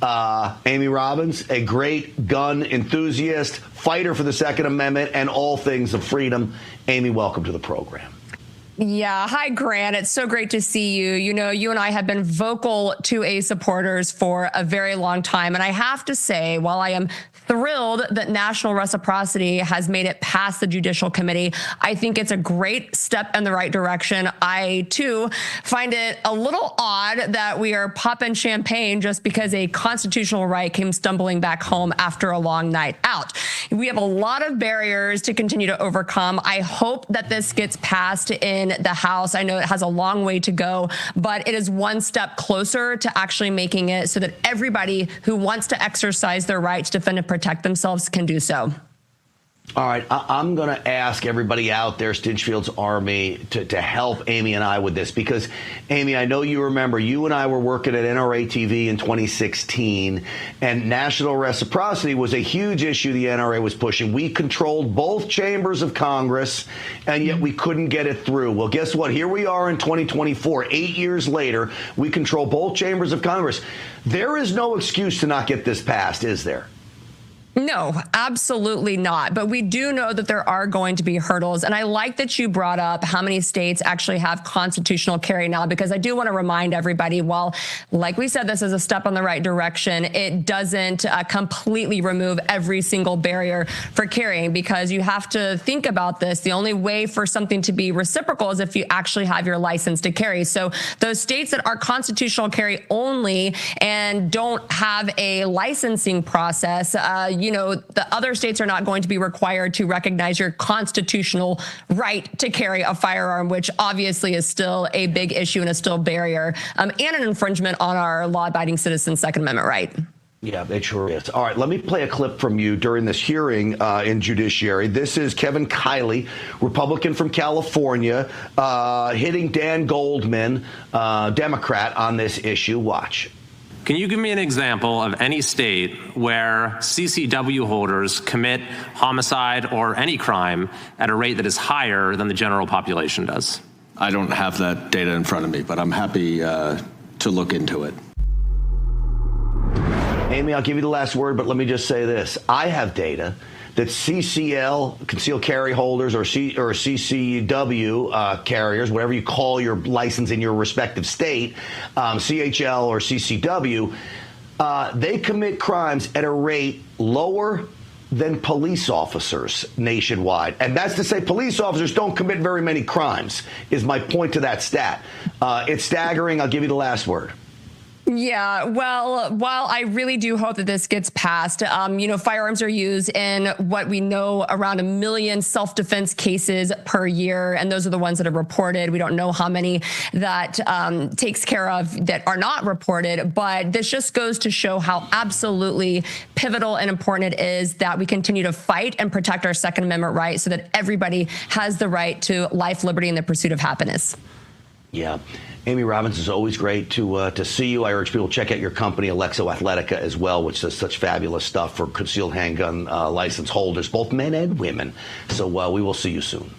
Amy Robbins, a great gun enthusiast, fighter for the Second Amendment and all things of freedom. Amy, welcome to the program. Yeah. Hi, Grant. It's so great to see you. You know, you and I have been vocal 2A supporters for a very long time. And I have to say, while I am thrilled that national reciprocity has made it past the Judicial Committee, I think it's a great step in the right direction. I, too, find it a little odd that we are popping champagne just because a constitutional right came stumbling back home after a long night out. We have a lot of barriers to continue to overcome. I hope that this gets passed in the House. I know it has a long way to go, but it is one step closer to actually making it so that everybody who wants to exercise their right to defend and protect themselves can do so. All right, I'm going to ask everybody out there, Stinchfield's Army, to help Amy and I with this. Because, Amy, I know you remember, you and I were working at NRA TV in 2016, and national reciprocity was a huge issue the NRA was pushing. We controlled both chambers of Congress, and yet we couldn't get it through. Well, guess what? Here we are in 2024, 8 years later. We control both chambers of Congress. There is no excuse to not get this passed, is there? No, absolutely not. But we do know that there are going to be hurdles. And I like that you brought up how many states actually have constitutional carry now, because I do want to remind everybody, while, like we said, this is a step in the right direction, it doesn't completely remove every single barrier for carrying, because you have to think about this. The only way for something to be reciprocal is if you actually have your license to carry. So those states that are constitutional carry only and don't have a licensing process, you know, the other states are not going to be required to recognize your constitutional right to carry a firearm, which obviously is still a big issue and is still a barrier and an infringement on our law-abiding citizens' Second Amendment right. Yeah, it sure is. All right, let me play a clip from you during this hearing in Judiciary. This is Kevin Kiley, Republican from California, hitting Dan Goldman, Democrat, on this issue. Watch. Can you give me an example of any state where CCW holders commit homicide or any crime at a rate that is higher than the general population does? I don't have that data in front of me, but I'm happy to look into it. Amy, I'll give you the last word, but let me just say this. I have data that CCL, concealed carry holders, or CCW carriers, whatever you call your license in your respective state, CHL or CCW, they commit crimes at a rate lower than police officers nationwide. And that's to say police officers don't commit very many crimes, is my point to that stat. It's staggering. I'll give you the last word. Yeah, well, while I really do hope that this gets passed, you know, firearms are used in what we know around 1 million self-defense cases per year, and those are the ones that are reported. We don't know how many that takes care of that are not reported, but this just goes to show how absolutely pivotal and important it is that we continue to fight and protect our Second Amendment right so that everybody has the right to life, liberty, and the pursuit of happiness. Yeah. Amy Robbins, is always great to see you. I urge people to check out your company, Alexo Athletica, as well, which does such fabulous stuff for concealed handgun license holders, both men and women. So we will see you soon.